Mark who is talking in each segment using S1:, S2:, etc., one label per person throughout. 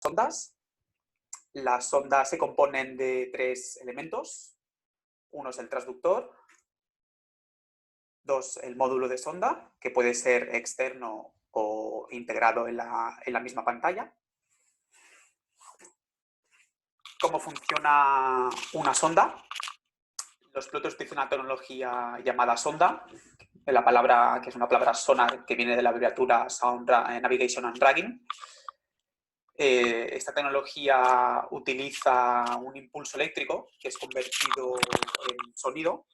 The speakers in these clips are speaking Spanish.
S1: sondas. Las sondas se componen de 3 elementos. Uno es el transductor, 2 el módulo de sonda, que puede ser externo o integrado en la misma pantalla. ¿Cómo funciona una sonda? Los pilotos utilizan una tecnología llamada sonda, la palabra, que es una palabra sonar que viene de la abreviatura Sound Navigation and Tracking. Esta tecnología utiliza un impulso eléctrico que es convertido en sonido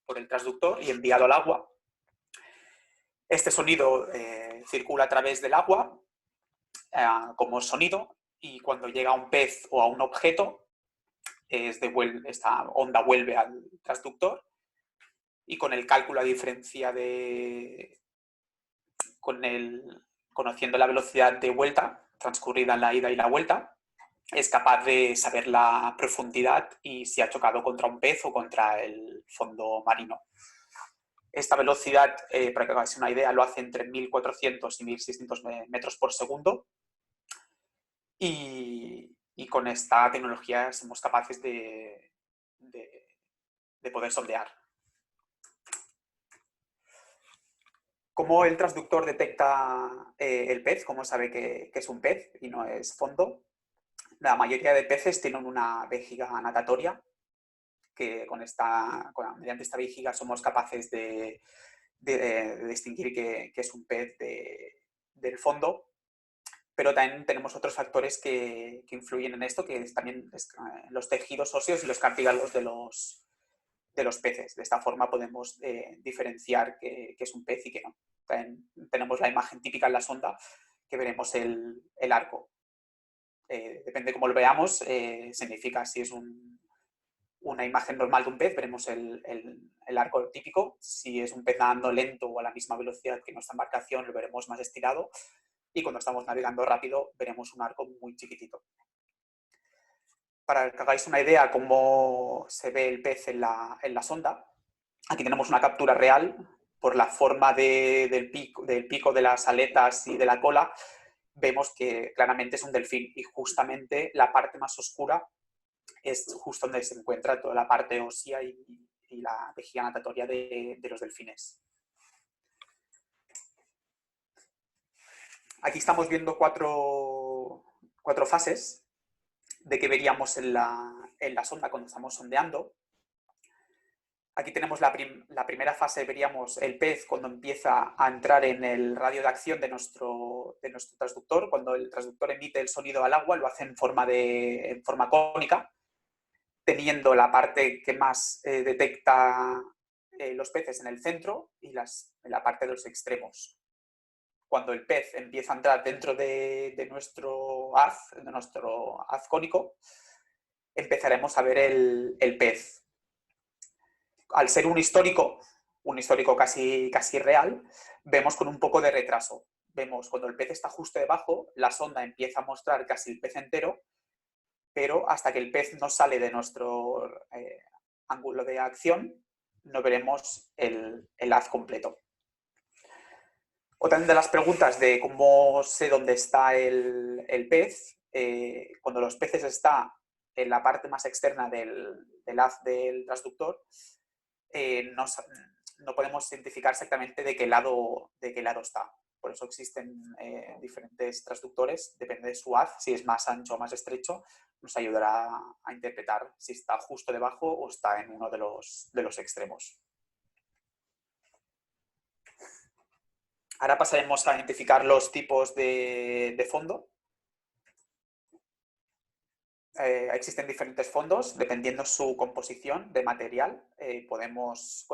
S1: por el transductor y enviado al agua. Este sonido circula a través del agua como sonido, y cuando llega a un pez o a un objeto, esta onda vuelve al transductor, y con el cálculo a diferencia conociendo la velocidad de vuelta transcurrida en la ida y la vuelta, es capaz de saber la profundidad y si ha chocado contra un pez o contra el fondo marino. Esta velocidad, para que hagáis una idea, lo hace entre 1.400 y 1.600 metros por segundo. Y con esta tecnología somos capaces de poder sondear. ¿Cómo el transductor detecta el pez? ¿Cómo sabe que es un pez y no es fondo? La mayoría de peces tienen una vejiga natatoria, que mediante esta vejiga somos capaces de distinguir que es un pez del fondo. Pero también tenemos otros factores que influyen en esto, que es también los tejidos óseos y los cartílagos de los peces. De esta forma podemos diferenciar que es un pez y que no. También tenemos la imagen típica en la sonda, que veremos el arco. Depende de cómo lo veamos, significa si es una imagen normal de un pez, veremos el arco típico. Si es un pez nadando lento o a la misma velocidad que nuestra embarcación, lo veremos más estirado. Y cuando estamos navegando rápido, veremos un arco muy chiquitito. Para que hagáis una idea cómo se ve el pez en la sonda, aquí tenemos una captura real. Por la forma del pico, de las aletas y de la cola, vemos que claramente es un delfín, y justamente la parte más oscura es justo donde se encuentra toda la parte ósea y la vejiga natatoria de los delfines. Aquí estamos viendo cuatro fases de que veríamos en la sonda cuando estamos sondeando. Aquí tenemos la primera fase, veríamos el pez cuando empieza a entrar en el radio de acción de nuestro transductor. Cuando el transductor emite el sonido al agua, lo hace en forma cónica, teniendo la parte que más detecta los peces en el centro y en la parte de los extremos. Cuando el pez empieza a entrar dentro de nuestro haz cónico, empezaremos a ver el pez. Al ser un histórico casi real, vemos con un poco de retraso. Vemos cuando el pez está justo debajo, la sonda empieza a mostrar casi el pez entero, pero hasta que el pez no sale de nuestro ángulo de acción, no veremos el haz completo. Otra de las preguntas de cómo sé dónde está el pez, cuando los peces están en la parte más externa del haz del transductor, no podemos identificar exactamente de qué lado está. Por eso existen diferentes transductores, depende de su haz. Si es más ancho o más estrecho, nos ayudará a interpretar si está justo debajo o está en uno de los extremos. Ahora pasaremos a identificar los tipos de fondo. Existen diferentes fondos, dependiendo su composición de material. Con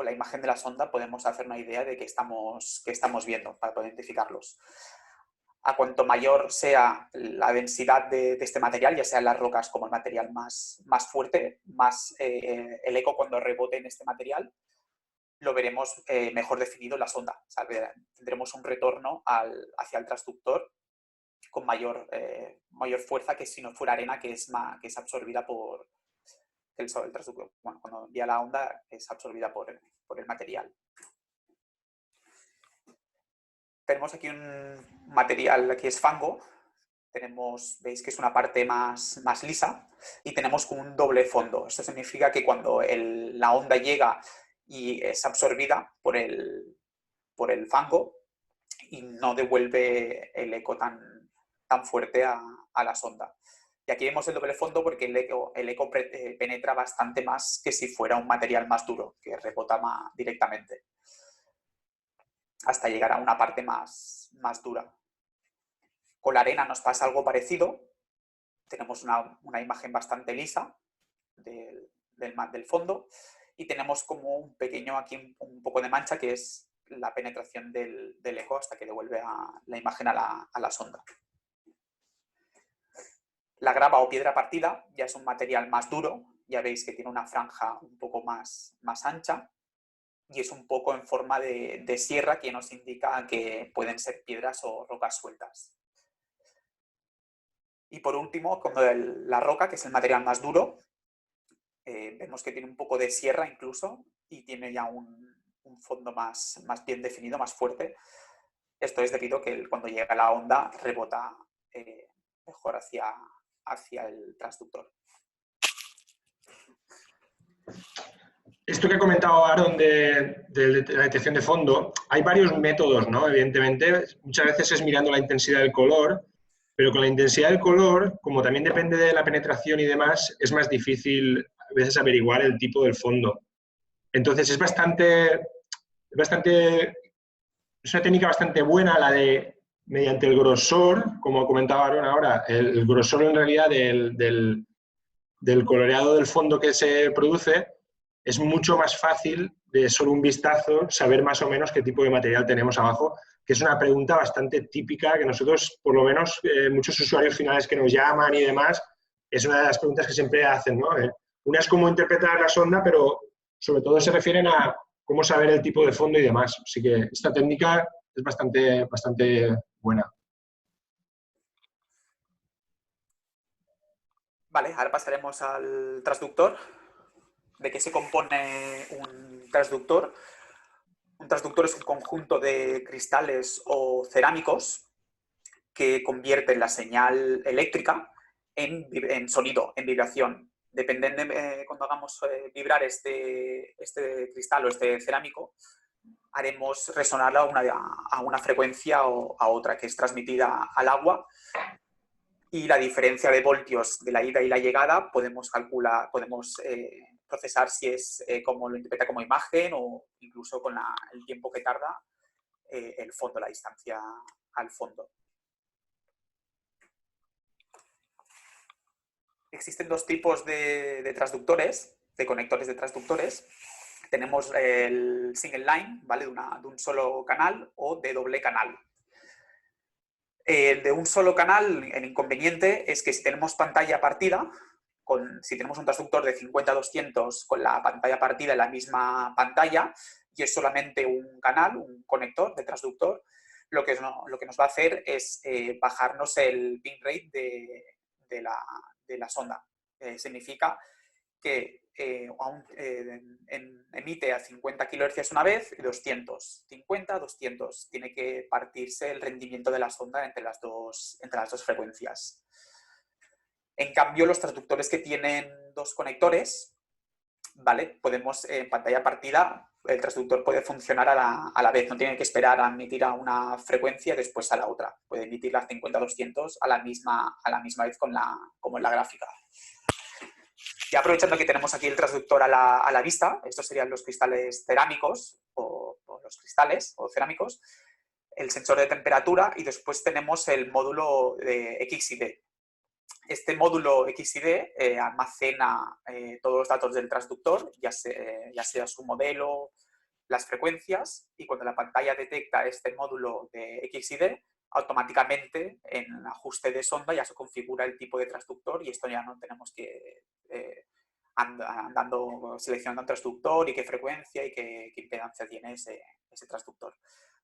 S1: la imagen de la sonda podemos hacer una idea de qué estamos viendo para poder identificarlos. A cuanto mayor sea la densidad de este material, ya sea en las rocas como el material más fuerte, más el eco cuando rebote en este material, lo veremos mejor definido en la sonda. O sea, tendremos un retorno hacia el transductor con mayor fuerza que si no fuera arena, que es absorbida por el transductor. Bueno, cuando envía la onda es absorbida por el material. Tenemos aquí un material que es fango, veis que es una parte más lisa, y tenemos como un doble fondo. Esto significa que cuando la onda llega y es absorbida por el fango, y no devuelve el eco tan fuerte a la sonda. Y aquí vemos el doble fondo porque el eco penetra bastante más que si fuera un material más duro, que rebota directamente, hasta llegar a una parte más dura. Con la arena nos pasa algo parecido. Tenemos una imagen bastante lisa del fondo, y tenemos como un pequeño aquí, un poco de mancha, que es la penetración del eco hasta que devuelve la imagen a la sonda. La grava o piedra partida ya es un material más duro, ya veis que tiene una franja un poco más ancha, y es un poco en forma de sierra, que nos indica que pueden ser piedras o rocas sueltas. Y por último, como la roca, que es el material más duro, vemos que tiene un poco de sierra incluso, y tiene ya un fondo más bien definido, más fuerte. Esto es debido a que cuando llega la onda rebota mejor hacia el transductor.
S2: Esto que ha comentado Aaron de la detección de fondo, hay varios métodos, ¿no? Evidentemente, muchas veces es mirando la intensidad del color, pero con la intensidad del color, como también depende de la penetración y demás, es más difícil a veces averiguar el tipo del fondo. Entonces, es una técnica bastante buena la de, mediante el grosor, como comentaba Aaron ahora, el grosor en realidad del coloreado del fondo que se produce, es mucho más fácil de solo un vistazo saber más o menos qué tipo de material tenemos abajo, que es una pregunta bastante típica que nosotros, por lo menos muchos usuarios finales que nos llaman y demás, es una de las preguntas que siempre hacen, ¿no? Una es cómo interpretar la sonda, pero sobre todo se refieren a cómo saber el tipo de fondo y demás. Así que esta técnica es bastante buena.
S1: Vale, ahora pasaremos al transductor. ¿De qué se compone un transductor? Un transductor es un conjunto de cristales o cerámicos que convierten la señal eléctrica en sonido, en vibración. Dependiendo de cuando hagamos vibrar este cristal o este cerámico, haremos resonar a una frecuencia o a otra, que es transmitida al agua, y la diferencia de voltios de la ida y la llegada podemos procesar si es como lo interpreta como imagen, o incluso con el tiempo que tarda el fondo, la distancia al fondo. Existen dos tipos de transductores, de conectores de transductores. Tenemos el single line, ¿vale? de un solo canal, o de doble canal. El de un solo canal, el inconveniente es que si tenemos pantalla partida, si tenemos un transductor de 50-200 con la pantalla partida en la misma pantalla, y es solamente un canal, un conector de transductor, lo que nos va a hacer es bajarnos el ping rate de la sonda. Significa que emite a 50 kHz una vez y 200. 50, 200. Tiene que partirse el rendimiento de la sonda entre las dos frecuencias. En cambio, los transductores que tienen dos conectores, ¿vale? Podemos, en pantalla partida, el transductor puede funcionar a la vez. No tiene que esperar a emitir a una frecuencia y después a la otra. Puede emitir las 50-200 a la misma vez como en la gráfica. Y aprovechando que tenemos aquí el transductor a la vista, estos serían los cristales cerámicos o los cristales o cerámicos, el sensor de temperatura, y después tenemos el módulo de X y D. Este módulo X y D almacena todos los datos del transductor, ya sea su modelo, las frecuencias, y cuando la pantalla detecta este módulo de X y D, automáticamente en ajuste de sonda ya se configura el tipo de transductor, y esto ya no tenemos que seleccionando un transductor y qué frecuencia y qué impedancia tiene ese transductor.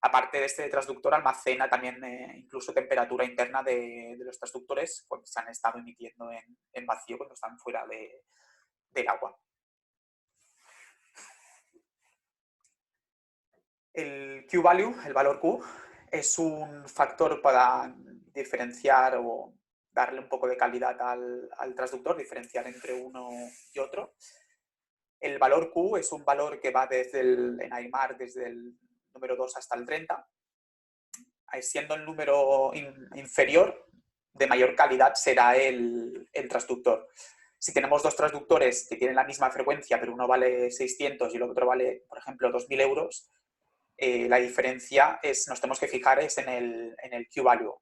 S1: Aparte de este transductor, almacena también incluso temperatura interna de los transductores cuando se han estado emitiendo en vacío, cuando están fuera del agua. El Q-value, el valor Q, es un factor diferenciar o darle un poco de calidad al transductor, diferenciar entre uno y otro. El valor Q es un valor que va en AIMAR desde el número 2 hasta el 30. Siendo el número inferior, de mayor calidad será el transductor. Si tenemos dos transductores que tienen la misma frecuencia, pero uno vale 600 y el otro vale, por ejemplo, 2.000 euros, la diferencia nos tenemos que fijar en el Q-value.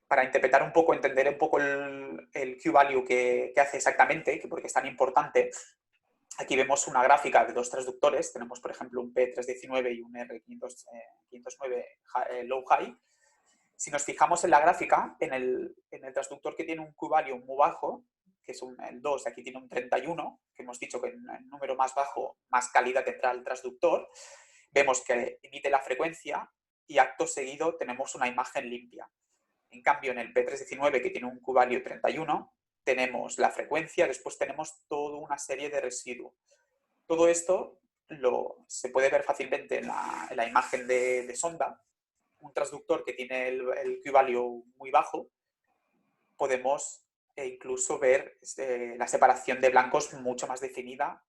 S1: Para interpretar un poco, entender un poco el Q-value que hace exactamente, porque es tan importante, aquí vemos una gráfica de dos transductores. Tenemos, por ejemplo, un P319 y un R509 low-high. Si nos fijamos en la gráfica, en el transductor que tiene un Q-value muy bajo, que es el 2, aquí tiene un 31, que hemos dicho que en el número más bajo, más calidad tendrá el transductor, vemos que emite la frecuencia y acto seguido tenemos una imagen limpia. En cambio, en el P319, que tiene un Q-value 31, tenemos la frecuencia, después tenemos toda una serie de residuos. Todo esto se puede ver fácilmente en la imagen de sonda. Un transductor que tiene el Q-value muy bajo, podemos incluso ver la separación de blancos mucho más definida,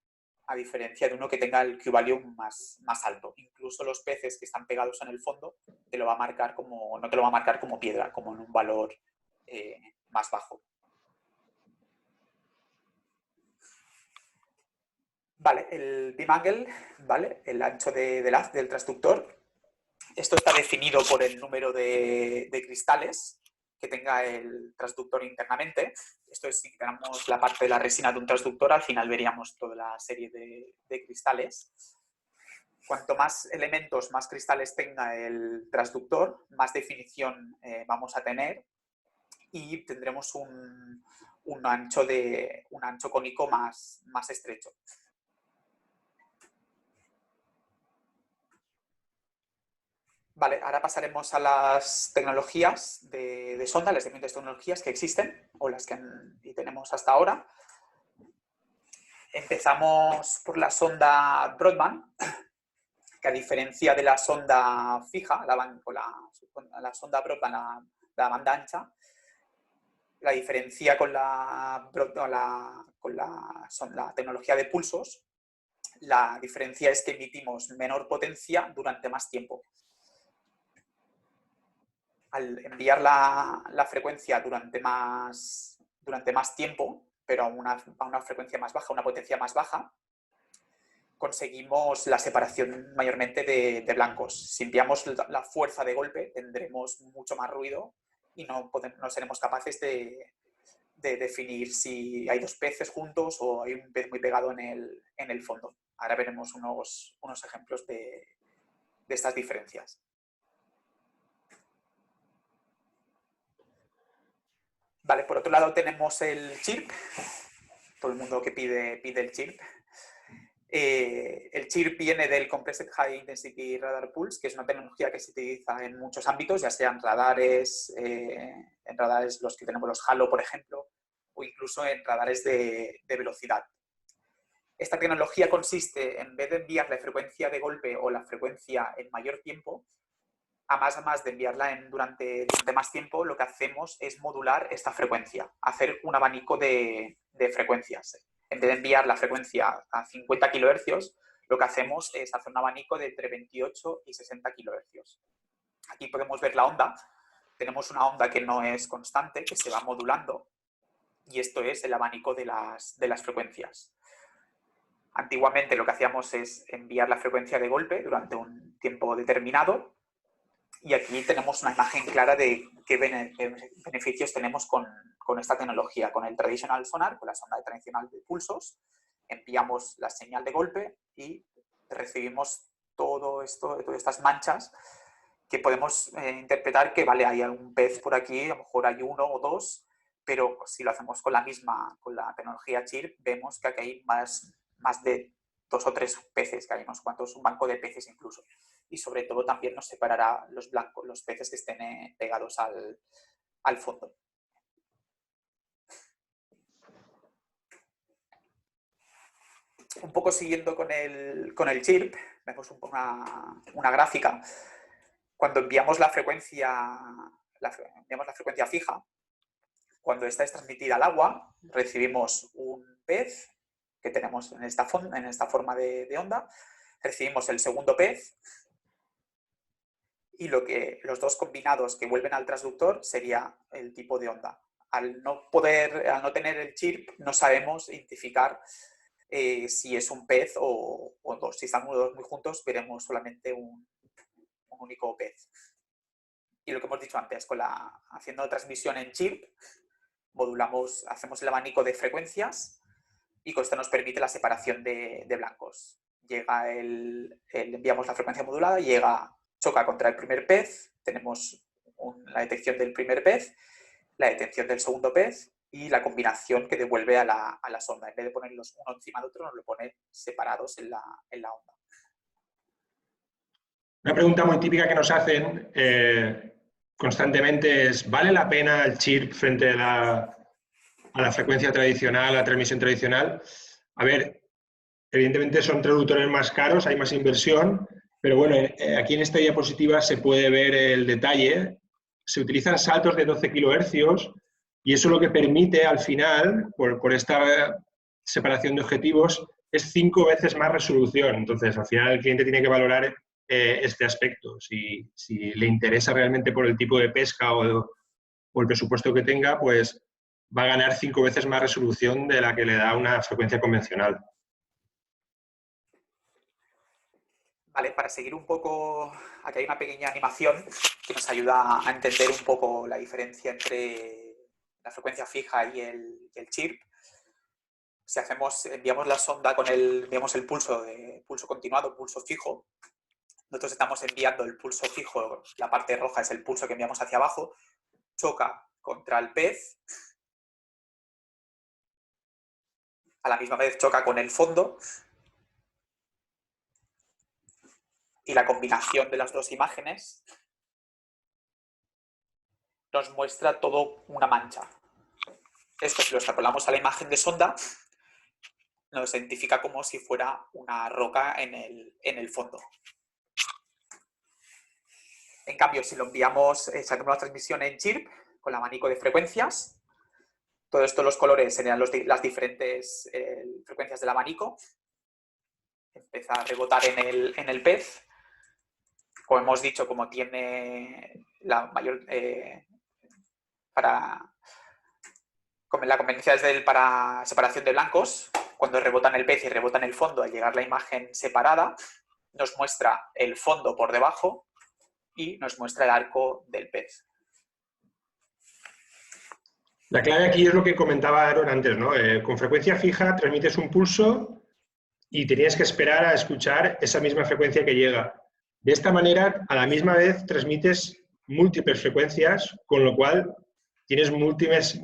S1: a diferencia de uno que tenga el Q-value más alto. Incluso los peces que están pegados en el fondo no te lo va a marcar como piedra, como en un valor más bajo. Vale, el beam angle, ¿vale? El ancho del haz del transductor. Esto está definido por el número de cristales que tenga el transductor internamente. Esto es, si quitáramos la parte de la resina de un transductor, al final veríamos toda la serie de cristales. Cuanto más elementos, más cristales tenga el transductor, más definición vamos a tener y tendremos un ancho cónico más estrecho. Vale, ahora pasaremos a las tecnologías de sonda, las diferentes tecnologías que existen o las que tenemos hasta ahora. Empezamos por la sonda Broadband, que a diferencia de la sonda fija, la sonda Broadband, la banda ancha, la diferencia con la tecnología de pulsos, la diferencia es que emitimos menor potencia durante más tiempo. Al enviar la frecuencia durante más tiempo, pero a una frecuencia más baja, una potencia más baja, conseguimos la separación mayormente de blancos. Si enviamos la fuerza de golpe, tendremos mucho más ruido y no seremos capaces de definir si hay dos peces juntos o hay un pez muy pegado en el fondo. Ahora veremos unos ejemplos de estas diferencias. Vale, por otro lado tenemos el chirp. Todo el mundo que pide el chirp. El chirp viene del Compressed High Intensity Radar Pulse, que es una tecnología que se utiliza en muchos ámbitos, ya sean radares, en radares los que tenemos los Halo, por ejemplo, o incluso en radares de velocidad. Esta tecnología consiste, en vez de enviar la frecuencia de golpe o la frecuencia en mayor tiempo, a más de enviarla durante más tiempo, lo que hacemos es modular esta frecuencia, hacer un abanico de frecuencias. En vez de enviar la frecuencia a 50 kHz, lo que hacemos es hacer un abanico de entre 28 y 60 kHz. Aquí podemos ver la onda. Tenemos una onda que no es constante, que se va modulando, y esto es el abanico de las frecuencias. Antiguamente lo que hacíamos es enviar la frecuencia de golpe durante un tiempo determinado, y aquí tenemos una imagen clara de qué beneficios tenemos con esta tecnología. Con el traditional sonar, con la sonda tradicional de pulsos, enviamos la señal de golpe y recibimos todas estas manchas que podemos interpretar que, vale, hay algún pez por aquí, a lo mejor hay uno o dos, pero si lo hacemos con la tecnología CHIRP, vemos que aquí hay más de 2 o 3 peces, que hay unos cuantos, un banco de peces incluso. Y sobre todo también nos separará los peces que estén pegados al fondo. Un poco siguiendo con el chirp, vemos una gráfica. Cuando enviamos la frecuencia fija, cuando esta es transmitida al agua, recibimos un pez que tenemos en esta forma de onda, recibimos el segundo pez y los dos combinados que vuelven al transductor sería el tipo de onda. Al no tener el chirp, no sabemos identificar si es un pez o dos. Si están los dos muy juntos, veremos solamente un único pez. Y lo que hemos dicho antes, haciendo transmisión en chirp, hacemos el abanico de frecuencias y con esto nos permite la separación de blancos. Enviamos la frecuencia modulada, choca contra el primer pez, tenemos la detección del primer pez, la detección del segundo pez y la combinación que devuelve a la sonda. En vez de ponerlos uno encima de otro, nos lo pone separados en la onda.
S2: Una pregunta muy típica que nos hacen constantemente es: ¿vale la pena el chirp frente a la frecuencia tradicional, a la transmisión tradicional? A ver, evidentemente son traductores más caros, hay más inversión, pero bueno, aquí en esta diapositiva se puede ver el detalle. Se utilizan saltos de 12 kHz y eso lo que permite al final, por esta separación de objetivos, es 5 veces más resolución. Entonces, al final el cliente tiene que valorar este aspecto. Si le interesa realmente por el tipo de pesca o el presupuesto que tenga, pues va a ganar 5 veces más resolución de la que le da una frecuencia convencional.
S1: Vale, para seguir un poco, aquí hay una pequeña animación que nos ayuda a entender un poco la diferencia entre la frecuencia fija y el chirp. Si enviamos la sonda enviamos el pulso continuado, pulso fijo, nosotros estamos enviando el pulso fijo, la parte roja es el pulso que enviamos hacia abajo, choca contra el pez, a la misma vez choca con el fondo, y la combinación de las dos imágenes nos muestra todo una mancha. Esto, si lo extrapolamos a la imagen de sonda, nos identifica como si fuera una roca en el fondo. En cambio, si lo enviamos, hacemos la transmisión en chirp, con el abanico de frecuencias, todo esto, los colores serían las diferentes frecuencias del abanico, empieza a rebotar en el pez. Como hemos dicho, como tiene la mayor... la conveniencia es para separación de blancos, cuando rebota en el pez y rebota en el fondo, al llegar la imagen separada, nos muestra el fondo por debajo y nos muestra el arco del pez.
S2: La clave aquí es lo que comentaba Aaron antes, ¿no? Con frecuencia fija transmites un pulso y tenías que esperar a escuchar esa misma frecuencia que llega. De esta manera, a la misma vez, transmites múltiples frecuencias, con lo cual tienes múltiples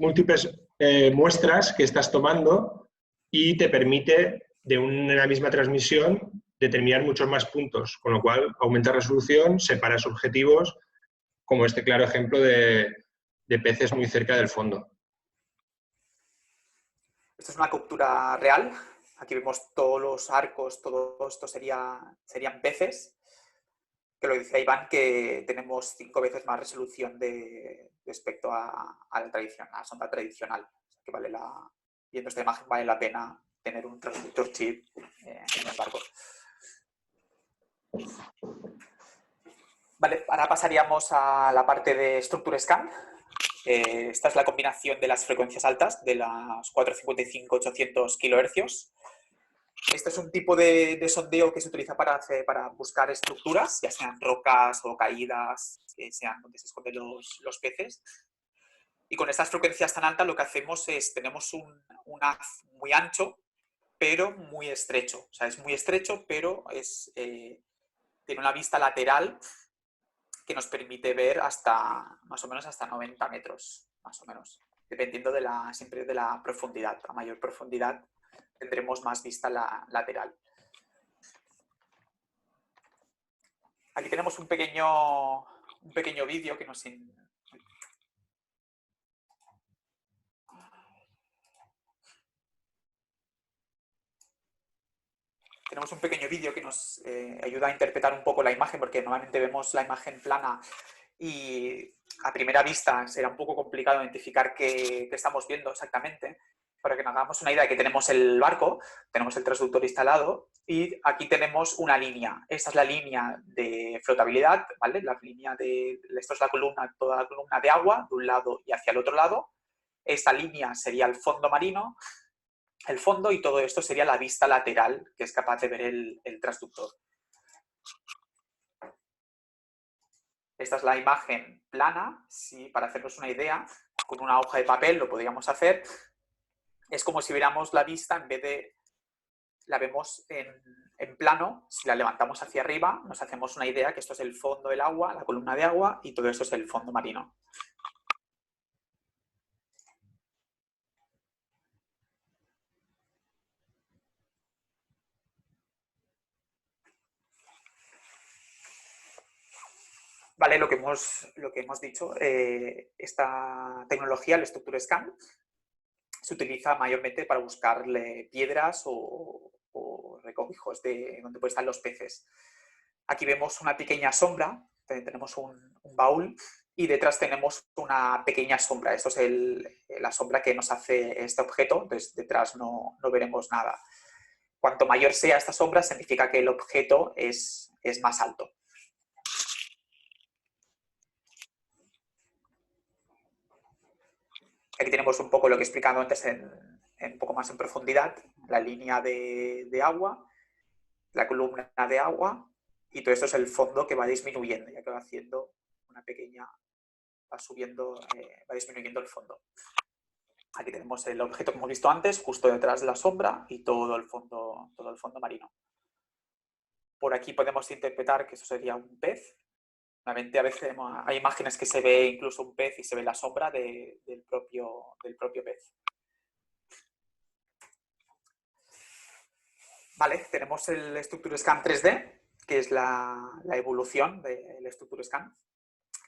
S2: muestras que estás tomando y te permite, de una misma transmisión, determinar muchos más puntos, con lo cual aumenta resolución, separas objetivos, como este claro ejemplo de peces muy cerca del fondo.
S1: Esto es una captura real. Aquí vemos todos los arcos, todo esto serían peces. Que lo decía Iván, que tenemos 5 veces más resolución respecto a la sonda tradicional. O sea, que viendo esta imagen vale la pena tener un transductor chip en el barco. Vale, ahora pasaríamos a la parte de Structure Scan. Esta es la combinación de las frecuencias altas, de las 455-800 kHz. Este es un tipo de sondeo que se utiliza para buscar estructuras, ya sean rocas o caídas, sean donde se esconden los peces. Y con estas frecuencias tan altas lo que hacemos es, tenemos un haz muy ancho, pero muy estrecho. O sea, es muy estrecho, pero tiene una vista lateral que nos permite ver más o menos hasta 90 metros, más o menos, dependiendo siempre de la profundidad. A mayor profundidad tendremos más vista lateral. Aquí tenemos un pequeño vídeo que nos... tenemos un pequeño vídeo que nos ayuda a interpretar un poco la imagen, porque normalmente vemos la imagen plana y a primera vista será un poco complicado identificar qué estamos viendo exactamente. Para que nos hagamos una idea, que tenemos el barco, tenemos el transductor instalado y aquí tenemos una línea. Esta es la línea de flotabilidad, ¿vale? Esto es la columna, toda la columna de agua de un lado y hacia el otro lado. Esta línea sería el fondo marino, el fondo, y todo esto sería la vista lateral que es capaz de ver el transductor. Esta es la imagen plana. Si, para hacernos una idea, con una hoja de papel lo podríamos hacer. Es como si viéramos la vista, en vez de la vemos en plano, si la levantamos hacia arriba, nos hacemos una idea que esto es el fondo del agua, la columna de agua, y todo esto es el fondo marino. Vale, lo que hemos dicho, esta tecnología, el Structure Scan, se utiliza mayormente para buscarle piedras o recovijos de donde pueden estar los peces. Aquí vemos una pequeña sombra, tenemos un baúl y detrás tenemos una pequeña sombra. Esto es la sombra que nos hace este objeto, entonces detrás no veremos nada. Cuanto mayor sea esta sombra, significa que el objeto es más alto. Aquí tenemos un poco lo que he explicado antes un poco más en profundidad, la línea de agua, la columna de agua, y todo esto es el fondo que va disminuyendo, ya que va haciendo una pequeña, va subiendo, va disminuyendo el fondo. Aquí tenemos el objeto que hemos visto antes, justo detrás de la sombra, y todo el fondo marino. Por aquí podemos interpretar que eso sería un pez. Normalmente a veces hay imágenes que se ve incluso un pez y se ve la sombra del propio pez. Vale, tenemos el Structure Scan 3D, que es la evolución del Structure Scan,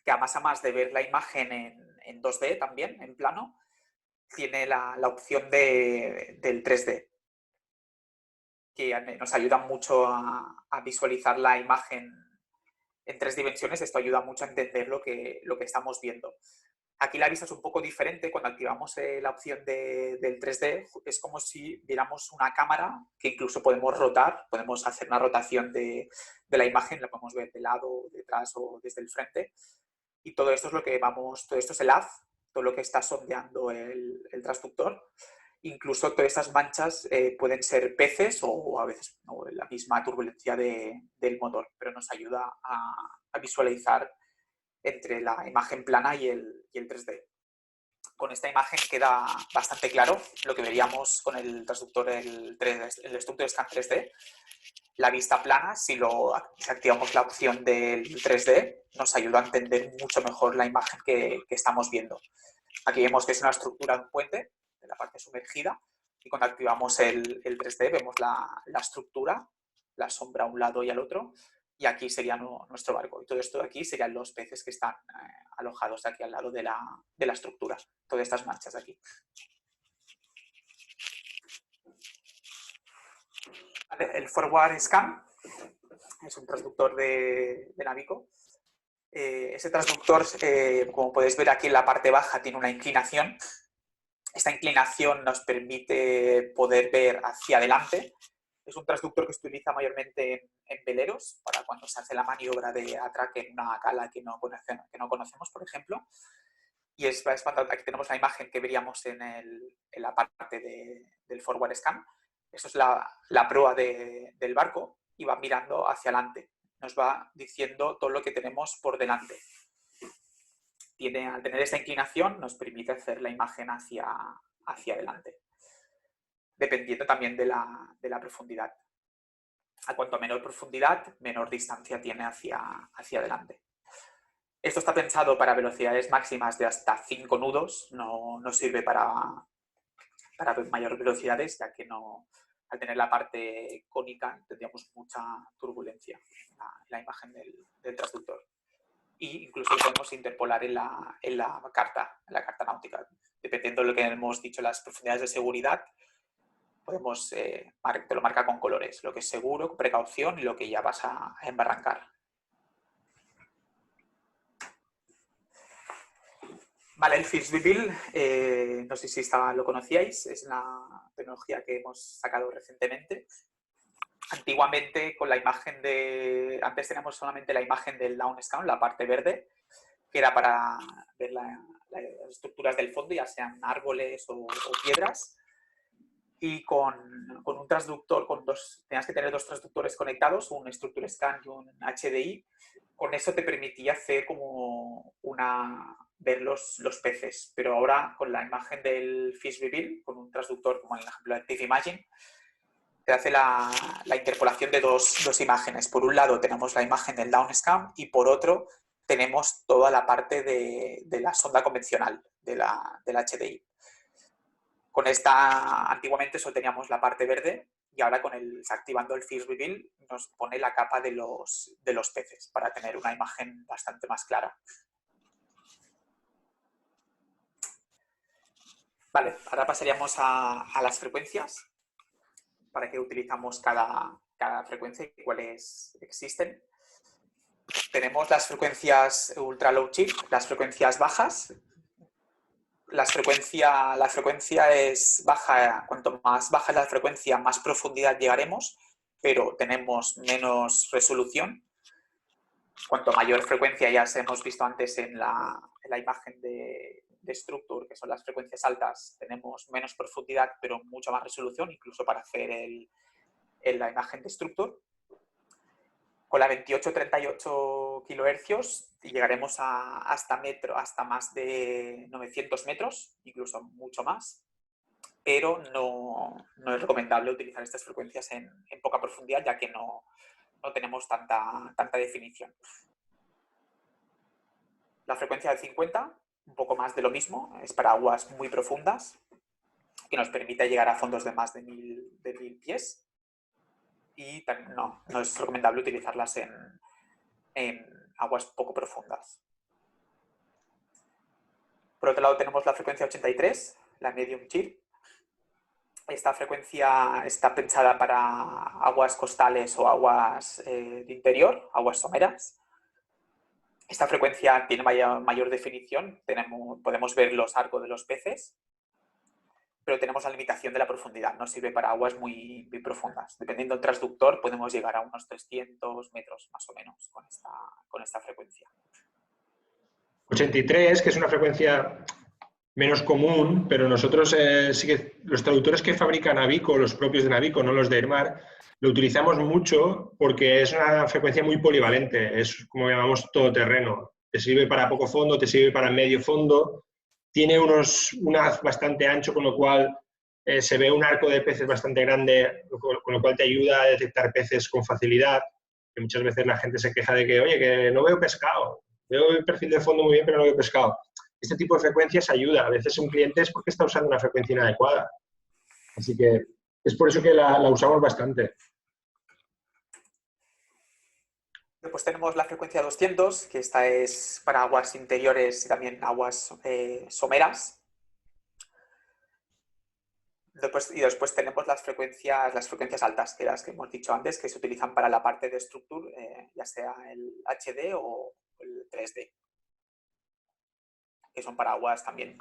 S1: que a más de ver la imagen en 2D también, en plano, tiene la opción del 3D, que nos ayuda mucho a visualizar la imagen en 3 dimensiones. Esto ayuda mucho a entender lo que estamos viendo. Aquí la vista es un poco diferente. Cuando activamos la opción del 3D, es como si viéramos una cámara que incluso podemos rotar, podemos hacer una rotación de la imagen, la podemos ver de lado, detrás o desde el frente. Y todo esto es lo que todo esto es el haz, todo lo que está sondeando el transductor. Incluso todas estas manchas pueden ser peces o a veces la misma turbulencia del motor, pero nos ayuda a visualizar entre la imagen plana y el 3D. Con esta imagen queda bastante claro lo que veríamos con el transductor, el Structure Scan 3D. La vista plana, si activamos la opción del 3D, nos ayuda a entender mucho mejor la imagen que estamos viendo. Aquí vemos que es una estructura de un puente, de la parte sumergida, y cuando activamos el 3D vemos la estructura, la sombra a un lado y al otro, y aquí sería nuestro barco. Y todo esto de aquí serían los peces que están alojados aquí al lado de la estructura, todas estas manchas de aquí. ¿Vale? El Forward Scan es un transductor de Navico. Ese transductor, como podéis ver aquí en la parte baja, tiene una inclinación. Esta inclinación nos permite poder ver hacia adelante. Es un transductor que se utiliza mayormente en veleros, para cuando se hace la maniobra de atraque en una cala que no conocemos, por ejemplo. Y aquí tenemos la imagen que veríamos en la parte del Forward Scan. Esto es la proa del barco y va mirando hacia adelante. Nos va diciendo todo lo que tenemos por delante. Al tener esta inclinación nos permite hacer la imagen hacia adelante, dependiendo también de la profundidad. A cuanto menor profundidad, menor distancia tiene hacia adelante. Esto está pensado para velocidades máximas de hasta 5 nudos, no sirve para mayores velocidades, ya que al tener la parte cónica tendríamos mucha turbulencia en la imagen del transductor. Y incluso lo podemos interpolar en la carta náutica. Dependiendo de lo que hemos dicho, las profundidades de seguridad, te lo marca con colores, lo que es seguro, con precaución y lo que ya vas a embarrancar. Vale, el Fishbebuild, no sé si lo conocíais, es una tecnología que hemos sacado recientemente. Antiguamente, con la imagen antes teníamos solamente la imagen del Downscan, la parte verde, que era para ver las estructuras del fondo, ya sean árboles o piedras. Y con un transductor, tenías que tener dos transductores conectados, un Structure Scan y un HDI. Con eso te permitía hacer ver los peces. Pero ahora, con la imagen del Fishbebuild, con un transductor como en el ejemplo de TIFF-Imagine, te hace la interpolación de dos imágenes. Por un lado tenemos la imagen del Downscan y por otro tenemos toda la parte de la sonda convencional, del HDI. Con esta, antiguamente solo teníamos la parte verde y ahora activando el Fishbebuild nos pone la capa de los peces para tener una imagen bastante más clara. Vale, ahora pasaríamos a las frecuencias. ¿Para qué utilizamos cada frecuencia y cuáles existen? Tenemos las frecuencias ultra low shift, las frecuencias bajas. La frecuencia es baja, cuanto más baja es la frecuencia, más profundidad llegaremos, pero tenemos menos resolución. Cuanto mayor frecuencia, ya hemos visto antes en la imagen de Structure, que son las frecuencias altas, tenemos menos profundidad, pero mucha más resolución, incluso para hacer la imagen de Structure. Con la 28-38 kHz llegaremos hasta más de 900 metros, incluso mucho más, pero no es recomendable utilizar estas frecuencias en poca profundidad, ya que no tenemos tanta definición. La frecuencia de 50, un poco más de lo mismo, es para aguas muy profundas, que nos permite llegar a fondos de más de 1000 pies. Y también no es recomendable utilizarlas en aguas poco profundas. Por otro lado tenemos la frecuencia 83, la medium chill. Esta frecuencia está pensada para aguas costales o aguas de interior, aguas someras. Esta frecuencia tiene mayor definición, podemos ver los arcos de los peces, pero tenemos la limitación de la profundidad, no sirve para aguas muy profundas. Dependiendo del transductor podemos llegar a unos 300 metros más o menos con esta frecuencia.
S2: 83, que es una frecuencia menos común, pero nosotros sí que los traductores que fabrica Navico, los propios de Navico, no los de Airmar, lo utilizamos mucho porque es una frecuencia muy polivalente, es como llamamos todoterreno. Te sirve para poco fondo, te sirve para medio fondo, tiene un haz bastante ancho, con lo cual se ve un arco de peces bastante grande, con lo cual te ayuda a detectar peces con facilidad, que muchas veces la gente se queja de que, oye, que no veo pescado, veo el perfil de fondo muy bien, pero no veo pescado. Este tipo de frecuencias ayuda. A veces un cliente es porque está usando una frecuencia inadecuada. Así que es por eso que la usamos bastante.
S1: Después tenemos la frecuencia 200, que esta es para aguas interiores y también aguas someras. Después tenemos las frecuencias altas, que las que hemos dicho antes, que se utilizan para la parte de Structure, ya sea el HD o el 3D. Que son para aguas también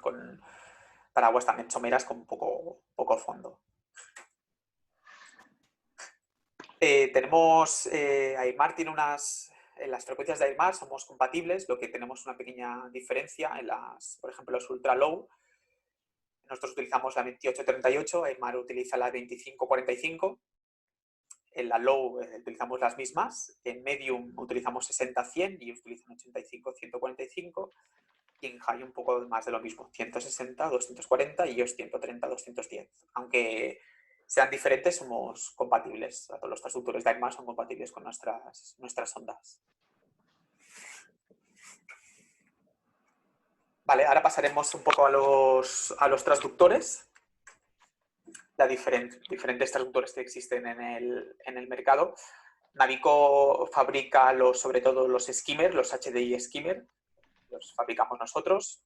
S1: someras con poco fondo. Airmar tiene en las frecuencias de Airmar somos compatibles, lo que tenemos una pequeña diferencia por ejemplo, los ultra low. Nosotros utilizamos la 2838, Airmar utiliza la 2545. En la low utilizamos las mismas, en medium utilizamos 60-100 y ellos utilizan 85-145. Y en high un poco más de lo mismo, 160-240 y ellos 130-210. Aunque sean diferentes, somos compatibles. Todos los transductores de Airmar son compatibles con nuestras ondas. Vale, ahora pasaremos un poco a los transductores. Diferentes transductores que existen en el mercado. Navico fabrica sobre todo los skimmer, los HDI skimmer. Los fabricamos nosotros,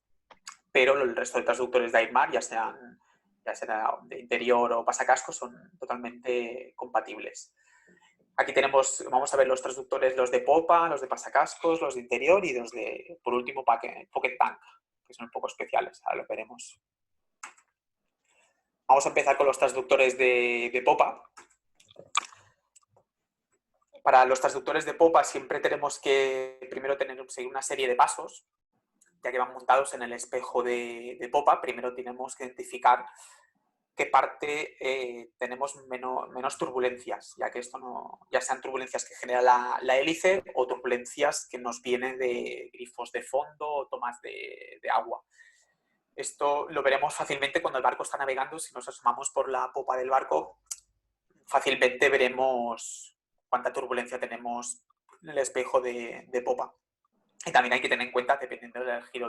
S1: pero el resto de transductores de Airmar, ya sean ya sea de interior o pasacascos, son totalmente compatibles. Aquí vamos a ver los transductores, los de popa, los de pasacascos, los de interior y los de, por último, pocket tank, que son un poco especiales, ahora lo veremos. Vamos a empezar con los transductores de popa. Para los transductores de popa siempre tenemos que primero seguir una serie de pasos, ya que van montados en el espejo de popa. Primero tenemos que identificar qué parte tenemos menos turbulencias, ya que esto ya sean turbulencias que genera la hélice o turbulencias que nos vienen de grifos de fondo o tomas de agua. Esto lo veremos fácilmente cuando el barco está navegando. Si nos asomamos por la popa del barco, fácilmente veremos cuánta turbulencia tenemos en el espejo de popa. Y también hay que tener en cuenta, dependiendo del giro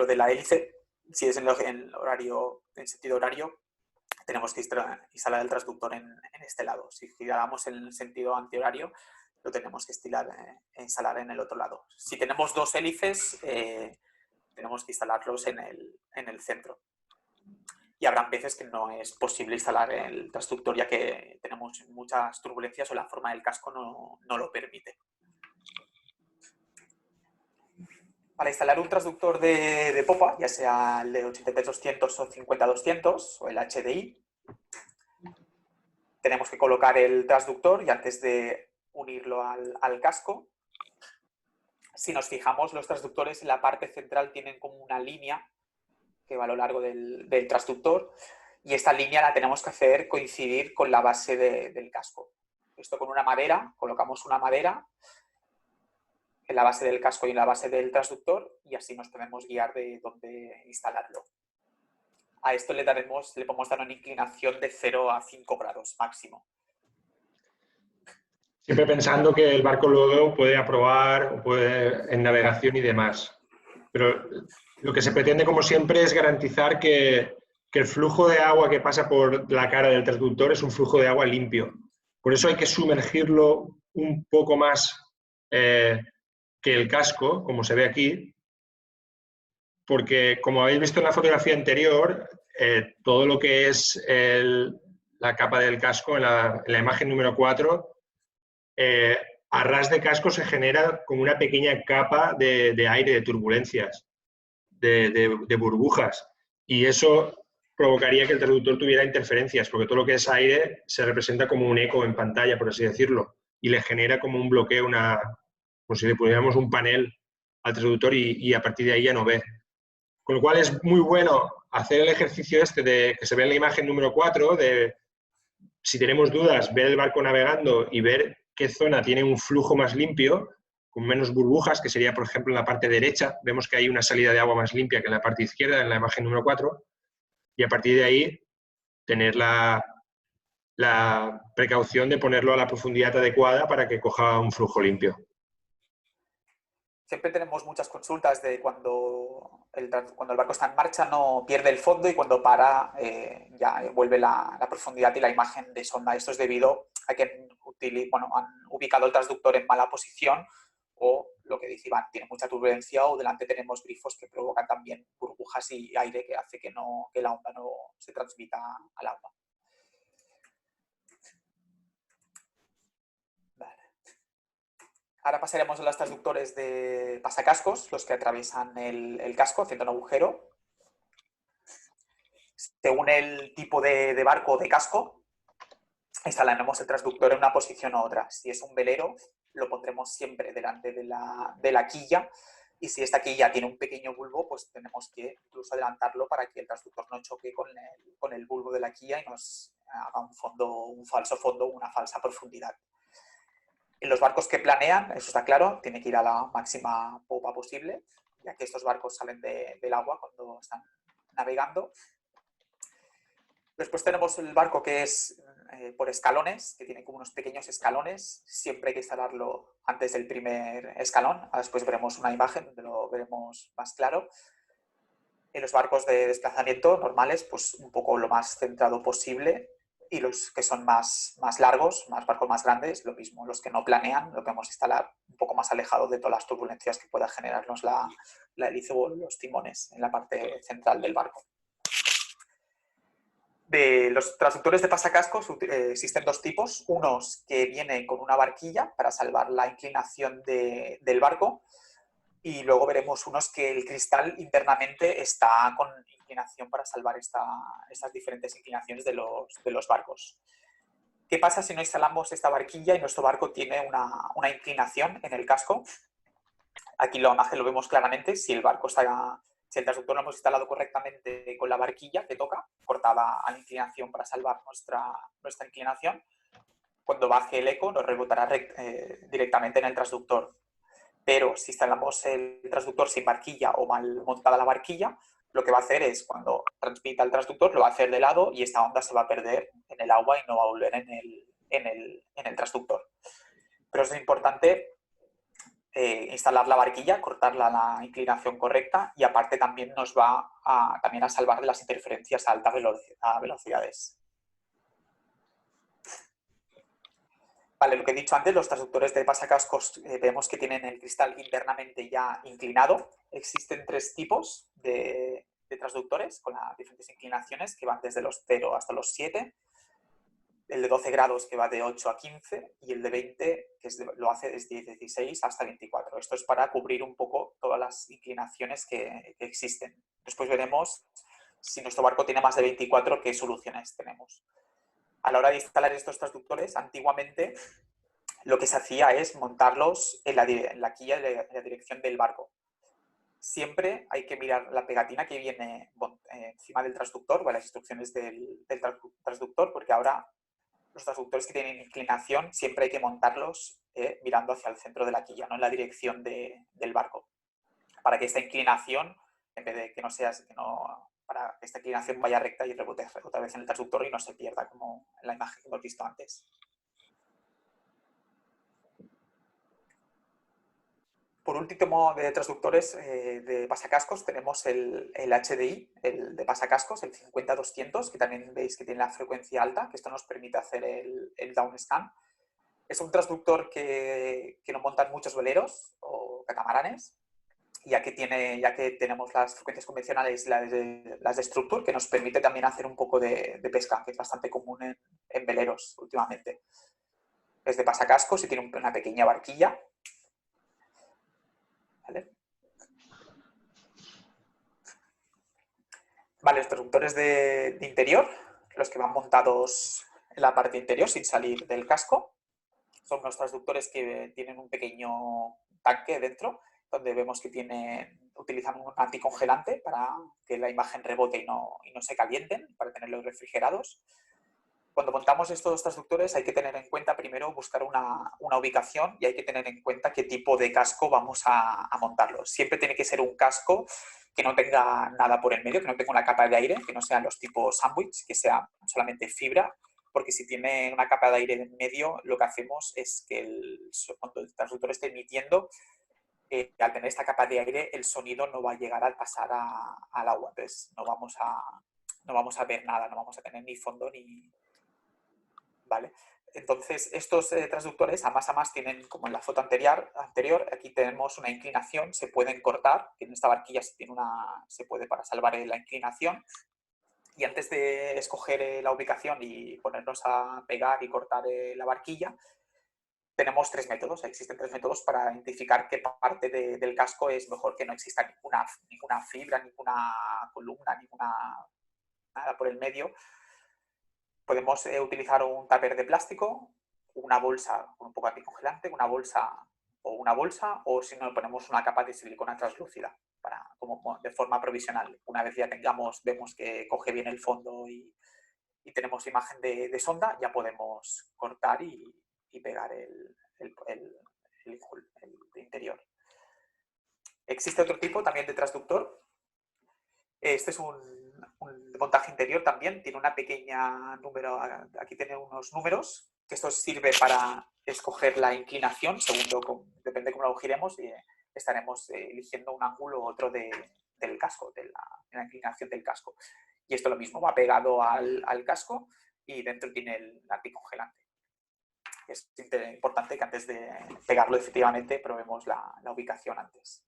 S1: de la hélice, si es en sentido horario, tenemos que instalar el transductor en este lado. Si giramos en el sentido antihorario, lo tenemos que instalar en el otro lado. Si tenemos dos hélices, tenemos que instalarlos en el centro. Y habrán veces que no es posible instalar el transductor, ya que tenemos muchas turbulencias o la forma del casco no lo permite. Para instalar un transductor de popa, ya sea el de 83-200 o 50-200 o el HDI, tenemos que colocar el transductor y antes de unirlo al casco, si nos fijamos, los transductores en la parte central tienen como una línea que va a lo largo del transductor, y esta línea la tenemos que hacer coincidir con la base del casco. Esto con una madera, colocamos una madera en la base del casco y en la base del transductor, y así nos podemos guiar de dónde instalarlo. A esto le podemos dar una inclinación de 0 a 5 grados máximo.
S2: Siempre pensando que el barco luego puede aprobar en navegación y demás. Pero lo que se pretende, como siempre, es garantizar que el flujo de agua que pasa por la cara del transductor es un flujo de agua limpio. Por eso hay que sumergirlo un poco más que el casco, como se ve aquí, porque como habéis visto en la fotografía anterior, todo lo que es la capa del casco, en la imagen número 4, a ras de casco se genera como una pequeña capa de aire, de turbulencias, de burbujas, y eso provocaría que el transductor tuviera interferencias, porque todo lo que es aire se representa como un eco en pantalla, por así decirlo, y le genera como un bloqueo, como si le pusiéramos un panel al transductor y a partir de ahí ya no ve. Con lo cual es muy bueno hacer el ejercicio de que se ve en la imagen número 4, de si tenemos dudas, ver el barco navegando y ver qué zona tiene un flujo más limpio, con menos burbujas, que sería, por ejemplo, en la parte derecha. Vemos que hay una salida de agua más limpia que en la parte izquierda, en la imagen número 4, y a partir de ahí tener la precaución de ponerlo a la profundidad adecuada para que coja un flujo limpio.
S1: Siempre tenemos muchas consultas de cuando el barco está en marcha no pierde el fondo, y cuando para ya vuelve la profundidad y la imagen de sonda. Esto es debido a que han ubicado el transductor en mala posición, o lo que dice Iván, tiene mucha turbulencia, o delante tenemos grifos que provocan también burbujas y aire que hace que la onda no se transmita al agua. Ahora pasaremos a los transductores de pasacascos, los que atraviesan el casco haciendo un agujero. Según el tipo de barco o de casco, instalaremos el transductor en una posición u otra. Si es un velero, lo pondremos siempre delante de la quilla, y si esta quilla tiene un pequeño bulbo, pues tenemos que incluso adelantarlo para que el transductor no choque con el bulbo de la quilla y nos haga un falso fondo, una falsa profundidad. En los barcos que planean, eso está claro, tiene que ir a la máxima popa posible, ya que estos barcos salen del agua cuando están navegando. Después tenemos el barco que es por escalones, que tiene como unos pequeños escalones. Siempre hay que instalarlo antes del primer escalón. Ahora después veremos una imagen donde lo veremos más claro. En los barcos de desplazamiento normales, pues un poco lo más centrado posible. Y los que son más largos, barcos más grandes, lo mismo. Los que no planean, lo podemos instalar un poco más alejado de todas las turbulencias que pueda generarnos la hélice o los timones en la parte central del barco. De los transductores de pasacascos existen dos tipos. Unos que vienen con una barquilla para salvar la inclinación del barco, y luego veremos unos que el cristal internamente está con inclinación para salvar estas diferentes inclinaciones de los barcos. ¿Qué pasa si no instalamos esta barquilla y nuestro barco tiene una inclinación en el casco? Aquí la imagen lo vemos claramente. Si el el transductor lo hemos instalado correctamente con la barquilla que toca, cortada a la inclinación para salvar nuestra inclinación, cuando baje el eco nos rebotará directamente en el transductor. Pero si instalamos el transductor sin barquilla o mal montada la barquilla, lo que va a hacer es, cuando transmita el transductor, lo va a hacer de lado y esta onda se va a perder en el agua y no va a volver en el transductor. Pero es importante instalar la barquilla, cortarla a la inclinación correcta, y aparte también nos va también a salvar de las interferencias a altas velocidades. Vale, lo que he dicho antes, los transductores de pasacascos vemos que tienen el cristal internamente ya inclinado. Existen tres tipos de transductores con las diferentes inclinaciones que van desde los 0 hasta los 7. El de 12 grados que va de 8 a 15 y el de 20 que lo hace desde 16 hasta 24. Esto es para cubrir un poco todas las inclinaciones que existen. Después veremos si nuestro barco tiene más de 24, qué soluciones tenemos. A la hora de instalar estos transductores, antiguamente lo que se hacía es montarlos en la quilla de la dirección del barco. Siempre hay que mirar la pegatina que viene encima del transductor o las instrucciones del transductor, porque ahora los transductores que tienen inclinación siempre hay que montarlos mirando hacia el centro de la quilla, no en la dirección del barco, para que esta inclinación, en vez de que no para que esta inclinación vaya recta y rebote otra vez en el transductor y no se pierda, como en la imagen que hemos visto antes. Por último, de transductores de pasacascos tenemos el HDI, el de pasacascos, el 50-200, que también veis que tiene la frecuencia alta, que esto nos permite hacer el downscan. Es un transductor que no montan muchos veleros o catamaranes, ya que tenemos las frecuencias convencionales, las de Structure, que nos permite también hacer un poco de pesca, que es bastante común en veleros últimamente. Es de pasacascos y tiene una pequeña barquilla. Vale, los transductores de interior, los que van montados en la parte interior sin salir del casco, son unos transductores que tienen un pequeño tanque dentro, donde vemos que utilizan un anticongelante para que la imagen rebote y no se calienten, para tenerlos refrigerados. Cuando montamos estos transductores hay que tener en cuenta primero buscar una ubicación y hay que tener en cuenta qué tipo de casco vamos a montarlo. Siempre tiene que ser un casco que no tenga nada por el medio, que no tenga una capa de aire, que no sean los tipos sándwich, que sea solamente fibra, porque si tiene una capa de aire en medio, lo que hacemos es que cuando el transductor esté emitiendo, al tener esta capa de aire, el sonido no va a llegar al pasar al agua. Entonces no vamos a ver nada, no vamos a tener ni fondo ni... ¿Vale? Entonces, estos transductores a más tienen, como en la foto anterior, aquí tenemos una inclinación, se pueden cortar, en esta barquilla se puede para salvar la inclinación. Y antes de escoger la ubicación y ponernos a pegar y cortar la barquilla, tenemos tres métodos. Existen tres métodos para identificar qué parte del casco es mejor, que no exista ninguna fibra, ninguna columna, nada por el medio. Podemos utilizar un tupper de plástico, una bolsa con un poco de anticongelante, una bolsa, o si no, ponemos una capa de silicona translúcida como de forma provisional. Una vez ya vemos que coge bien el fondo y tenemos imagen de sonda, ya podemos cortar y pegar el interior. Existe otro tipo también de transductor. Este es un montaje interior también, tiene una pequeña número, aquí tiene unos números, que esto sirve para escoger la inclinación, depende de cómo lo giremos, y estaremos eligiendo un ángulo u otro del casco, de la inclinación del casco. Y esto lo mismo, va pegado al casco y dentro tiene el anticongelante. Es importante que antes de pegarlo efectivamente probemos la ubicación antes.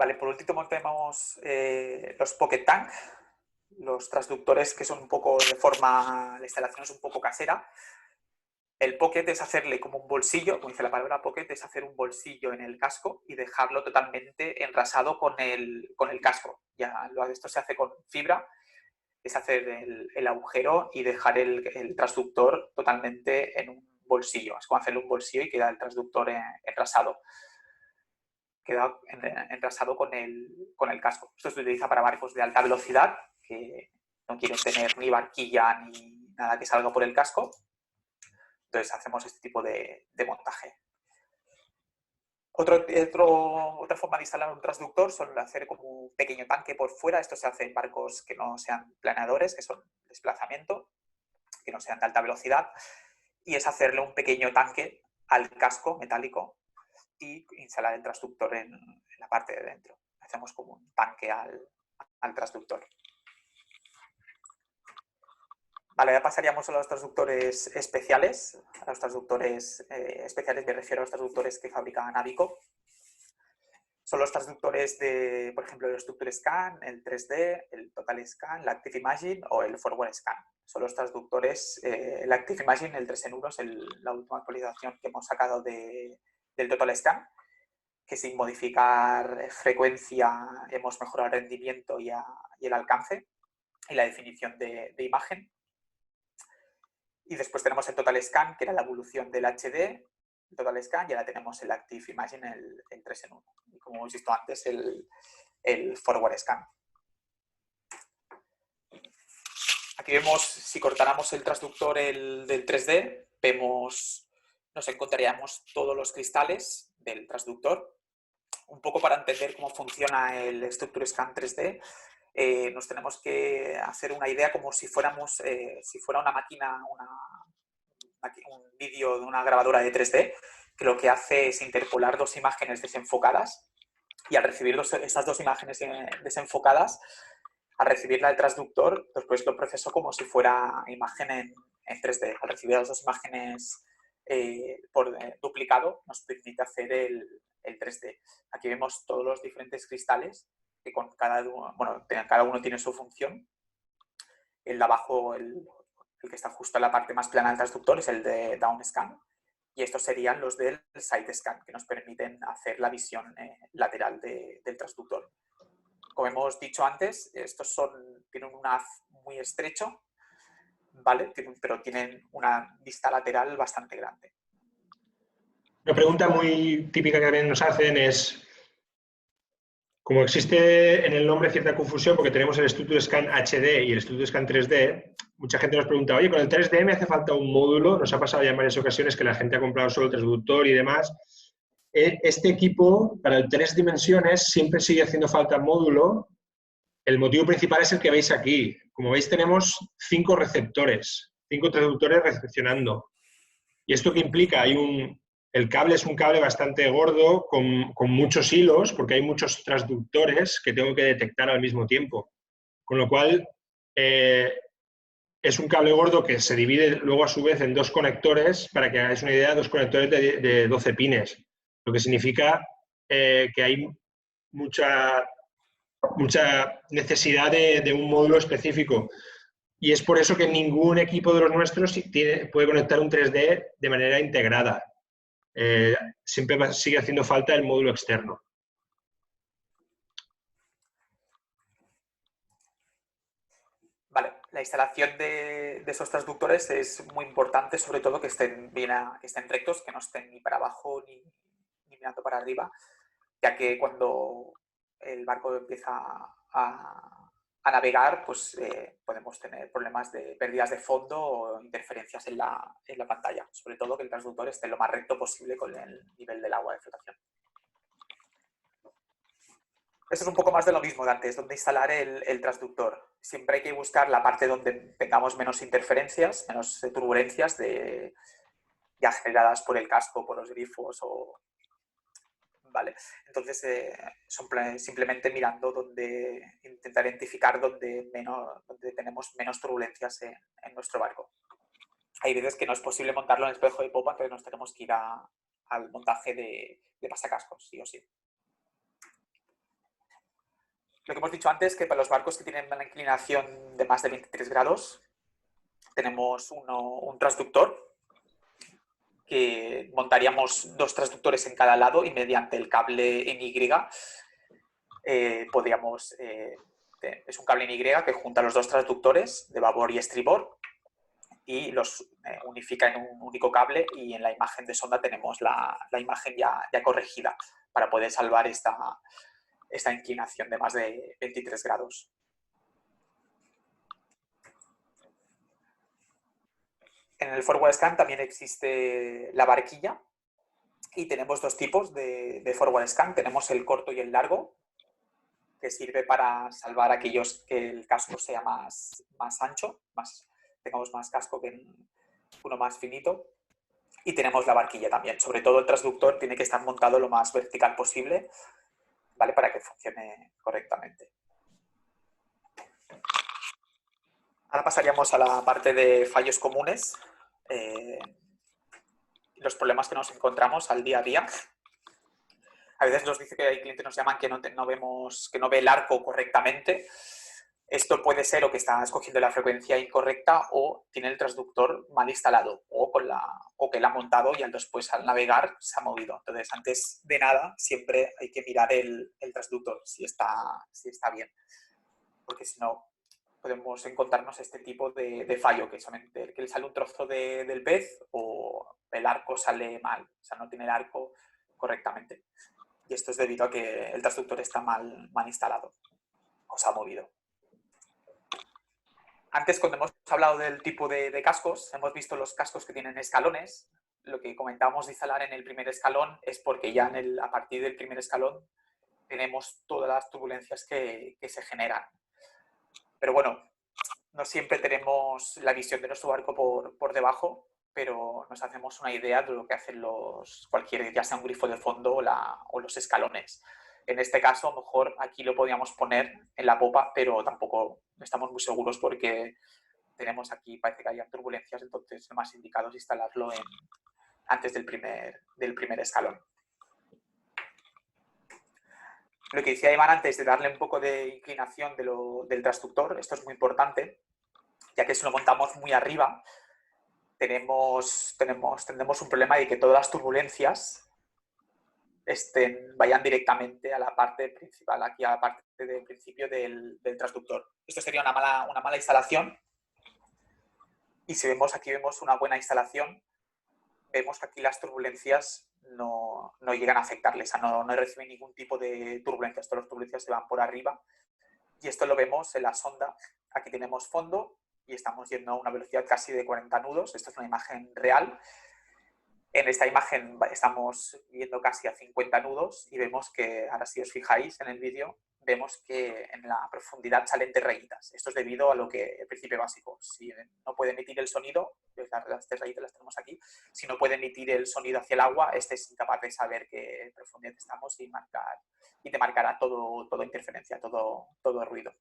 S1: Vale, por último tenemos los Pocket Tank, los transductores que son un poco de forma, la instalación es un poco casera. El pocket es hacerle como un bolsillo, como dice la palabra pocket, es hacer un bolsillo en el casco y dejarlo totalmente enrasado con el casco. Ya esto se hace con fibra, es hacer el agujero y dejar el transductor totalmente en un bolsillo. Es como hacerle un bolsillo y queda el transductor enrasado. Queda enrasado con el casco. Esto se utiliza para barcos de alta velocidad, que no quieren tener ni barquilla ni nada que salga por el casco. Entonces hacemos este tipo de montaje. Otra forma de instalar un transductor son hacer como un pequeño tanque por fuera. Esto se hace en barcos que no sean planeadores, que son desplazamiento, que no sean de alta velocidad. Y es hacerle un pequeño tanque al casco metálico y instalar el transductor en la parte de dentro. Hacemos como un tanque al transductor. Vale, ya pasaríamos a los transductores especiales. A los transductores especiales me refiero a los transductores que fabrica Navico. Son los transductores de, por ejemplo, el Structure Scan, el 3D, el Total Scan, el Active Imaging o el Forward Scan. Son los transductores, el Active Imaging, el 3 en 1, es la última actualización que hemos sacado del Total Scan, que sin modificar frecuencia hemos mejorado el rendimiento y el alcance y la definición de imagen. Y después tenemos el Total Scan, que era la evolución del HD, el Total Scan, y ahora tenemos el Active Imaging, el 3 en 1. Y como hemos visto antes, el Forward Scan. Aquí vemos, si cortáramos el transductor del 3D, nos encontraríamos todos los cristales del transductor. Un poco para entender cómo funciona el Structure Scan 3D, nos tenemos que hacer una idea como si fuera una máquina, un vídeo de una grabadora de 3D, que lo que hace es interpolar dos imágenes desenfocadas y al recibir esas dos imágenes desenfocadas, al recibirla el transductor, después lo procesó como si fuera imagen en 3D. Al recibir las dos imágenes por duplicado, nos permite hacer el 3D. Aquí vemos todos los diferentes cristales que cada uno tiene su función. El de abajo, el que está justo en la parte más plana del transductor, es el de Down Scan. Y estos serían los del Side Scan, que nos permiten hacer la visión lateral del transductor. Como hemos dicho antes, estos tienen un haz muy estrecho, ¿vale? Pero tienen una vista lateral bastante grande.
S2: Una pregunta muy típica que también nos hacen es, como existe en el nombre cierta confusión, porque tenemos el Structure Scan HD y el Structure Scan 3D, mucha gente nos pregunta, oye, con el 3D me hace falta un módulo. Nos ha pasado ya en varias ocasiones que la gente ha comprado solo el transductor y demás. Este equipo, para el 3 dimensiones, siempre sigue haciendo falta módulo. El motivo principal es el que veis aquí. Como veis, tenemos 5 receptores, 5 transductores recepcionando. ¿Y esto qué implica? El cable es un cable bastante gordo, con muchos hilos, porque hay muchos transductores que tengo que detectar al mismo tiempo. Con lo cual, es un cable gordo que se divide luego a su vez en dos conectores, para que hagáis una idea, dos conectores de 12 pines, lo que significa que hay mucha necesidad de un módulo específico. Y es por eso que ningún equipo de los nuestros puede conectar un 3D de manera integrada. Siempre sigue haciendo falta el módulo externo.
S1: Vale, la instalación de esos transductores es muy importante, sobre todo que estén rectos, que no estén ni para abajo ni mirando para arriba, ya que cuando el barco empieza a navegar, pues podemos tener problemas de pérdidas de fondo o interferencias en la pantalla. Sobre todo que el transductor esté lo más recto posible con el nivel del agua de flotación. Esto es un poco más de lo mismo de antes, donde instalar el transductor. Siempre hay que buscar la parte donde tengamos menos interferencias, menos turbulencias ya generadas por el casco, por los grifos o... Vale. Entonces, simplemente mirando intentar identificar donde tenemos menos turbulencias en nuestro barco. Hay veces que no es posible montarlo en el espejo de popa, entonces nos tenemos que ir al montaje de pasacascos, sí o sí. Lo que hemos dicho antes, que para los barcos que tienen una inclinación de más de 23 grados, tenemos un transductor que montaríamos 2 transductores en cada lado y mediante el cable en Y podríamos... es un cable en Y que junta los 2 transductores de babor y estribor y los unifica en un único cable, y en la imagen de sonda tenemos la imagen ya corregida para poder salvar esta inclinación de más de 23 grados. En el forward scan también existe la barquilla y tenemos 2 tipos de forward scan. Tenemos el corto y el largo, que sirve para salvar aquellos que el casco sea más ancho, tengamos más casco que uno más finito. Y tenemos la barquilla también. Sobre todo el transductor tiene que estar montado lo más vertical posible, ¿vale? Para que funcione correctamente. Ahora pasaríamos a la parte de fallos comunes. Los problemas que nos encontramos al día a día. A veces nos dice que hay clientes que nos llaman que no ve el arco correctamente. Esto puede ser o que está escogiendo la frecuencia incorrecta o tiene el transductor mal instalado o que lo ha montado y después al navegar se ha movido. Entonces, antes de nada, siempre hay que mirar el transductor si está bien, porque si no podemos encontrarnos este tipo de fallo, que solamente que le sale un trozo del pez o el arco sale mal, o sea, no tiene el arco correctamente. Y esto es debido a que el transductor está mal instalado o se ha movido. Antes, cuando hemos hablado del tipo de cascos, hemos visto los cascos que tienen escalones. Lo que comentábamos de instalar en el primer escalón es porque ya a partir del primer escalón tenemos todas las turbulencias que se generan. Pero bueno, no siempre tenemos la visión de nuestro barco por debajo, pero nos hacemos una idea de lo que hacen ya sea un grifo de fondo o los escalones. En este caso, a lo mejor aquí lo podríamos poner en la popa, pero tampoco estamos muy seguros porque tenemos aquí, parece que haya turbulencias, entonces lo más indicado es instalarlo antes del primer escalón. Lo que decía Iván antes de darle un poco de inclinación del transductor, esto es muy importante, ya que si lo montamos muy arriba, tendremos un problema de que todas las turbulencias vayan directamente a la parte principal, aquí a la parte del principio del transductor. Esto sería una mala instalación. Y si aquí vemos una buena instalación, vemos que aquí las turbulencias no llegan a afectarles, o sea, no reciben ningún tipo de turbulencias. Todas las turbulencias se van por arriba. Y esto lo vemos en la sonda. Aquí tenemos fondo y estamos yendo a una velocidad casi de 40 nudos. Esto es una imagen real. En esta imagen estamos yendo casi a 50 nudos y vemos que, ahora si os fijáis en el vídeo, vemos que en la profundidad salen rayitas. Esto es debido a el principio básico. Si no puede emitir el sonido, las rayitas las tenemos aquí, si no puede emitir el sonido hacia el agua, este es incapaz de saber qué profundidad estamos y te marcará toda interferencia, todo ruido.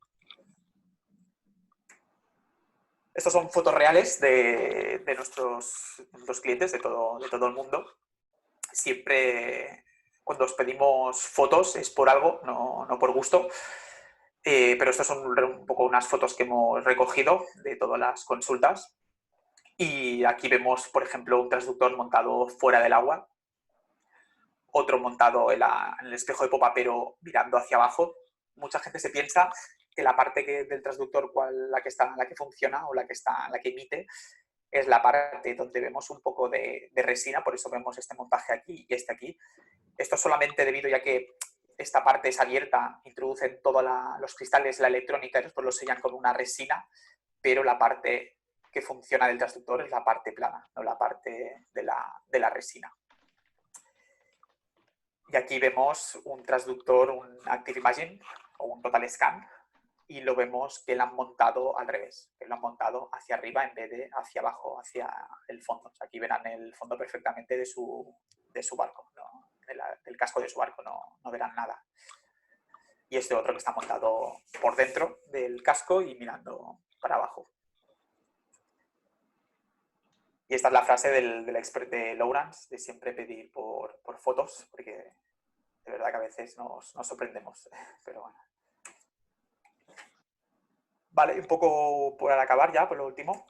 S1: Estos son fotos reales de nuestros clientes de todo el mundo. Siempre cuando os pedimos fotos es por algo, no por gusto. Pero estas son un poco unas fotos que hemos recogido de todas las consultas. Y aquí vemos, por ejemplo, un transductor montado fuera del agua, otro montado en el espejo de popa, pero mirando hacia abajo. Mucha gente se piensa que la parte del transductor, la que funciona o la que emite, es la parte donde vemos un poco de resina, por eso vemos este montaje aquí y este aquí. Esto solamente debido ya que esta parte es abierta, introducen todos los cristales, la electrónica y después los sellan con una resina, pero la parte que funciona del transductor es la parte plana, no la parte de la resina. Y aquí vemos un transductor, un Active Imaging o un Total Scan, y lo vemos que lo han montado al revés, que lo han montado hacia arriba en vez de hacia abajo, hacia el fondo. O sea, aquí verán el fondo perfectamente de su barco, ¿no? Del casco de su barco, no verán nada. Y este otro que está montado por dentro del casco y mirando para abajo. Y esta es la frase del expert de Lowrance, de siempre pedir por fotos, porque de verdad que a veces nos sorprendemos, pero bueno. Vale, un poco por acabar ya, por lo último.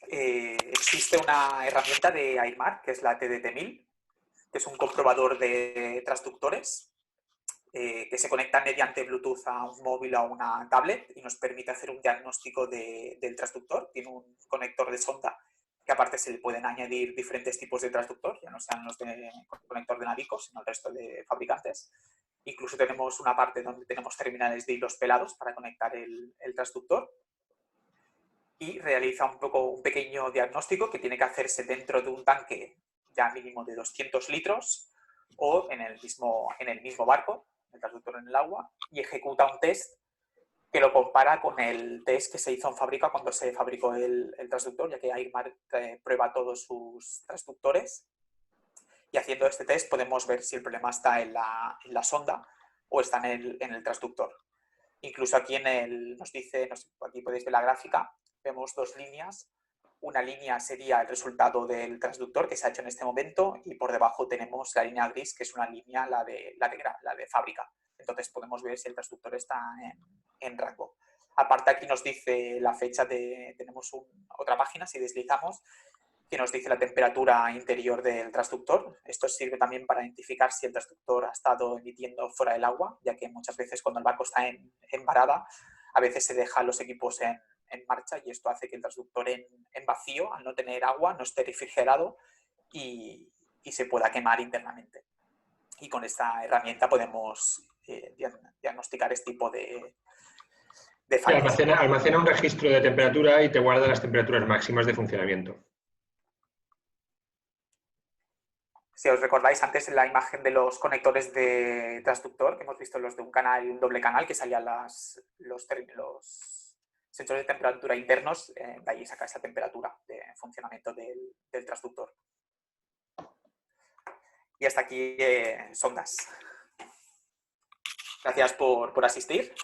S1: Existe una herramienta de AIRMAR, que es la TDT1000, que es un comprobador de transductores que se conecta mediante Bluetooth a un móvil o a una tablet y nos permite hacer un diagnóstico del transductor. Tiene un conector de sonda que aparte se le pueden añadir diferentes tipos de transductor, ya no sean los de conector de Navico, sino el resto de fabricantes. Incluso tenemos una parte donde tenemos terminales de hilos pelados para conectar el transductor y realiza un pequeño diagnóstico que tiene que hacerse dentro de un tanque ya mínimo de 200 litros o en el mismo barco, el transductor en el agua, y ejecuta un test que lo compara con el test que se hizo en fábrica cuando se fabricó el transductor, ya que AIRMAR prueba todos sus transductores. Y haciendo este test podemos ver si el problema está en la sonda o está en el transductor. Incluso aquí nos dice, aquí podéis ver la gráfica, vemos dos líneas. Una línea sería el resultado del transductor que se ha hecho en este momento y por debajo tenemos la línea gris, que es una línea, la de fábrica. Entonces podemos ver si el transductor está en rango. Aparte aquí nos dice la fecha tenemos otra página, si deslizamos, que nos dice la temperatura interior del transductor. Esto sirve también para identificar si el transductor ha estado emitiendo fuera del agua, ya que muchas veces cuando el barco está en varada, a veces se dejan los equipos en marcha y esto hace que el transductor en vacío, al no tener agua, no esté refrigerado y se pueda quemar internamente. Y con esta herramienta podemos diagnosticar este tipo de fallos.
S2: Almacena un registro de temperatura y te guarda las temperaturas máximas de funcionamiento.
S1: Si os recordáis antes en la imagen de los conectores de transductor, que hemos visto los de un canal y un doble canal, que salían los sensores de temperatura internos, de ahí saca esa temperatura de funcionamiento del transductor. Y hasta aquí sondas. Gracias por asistir.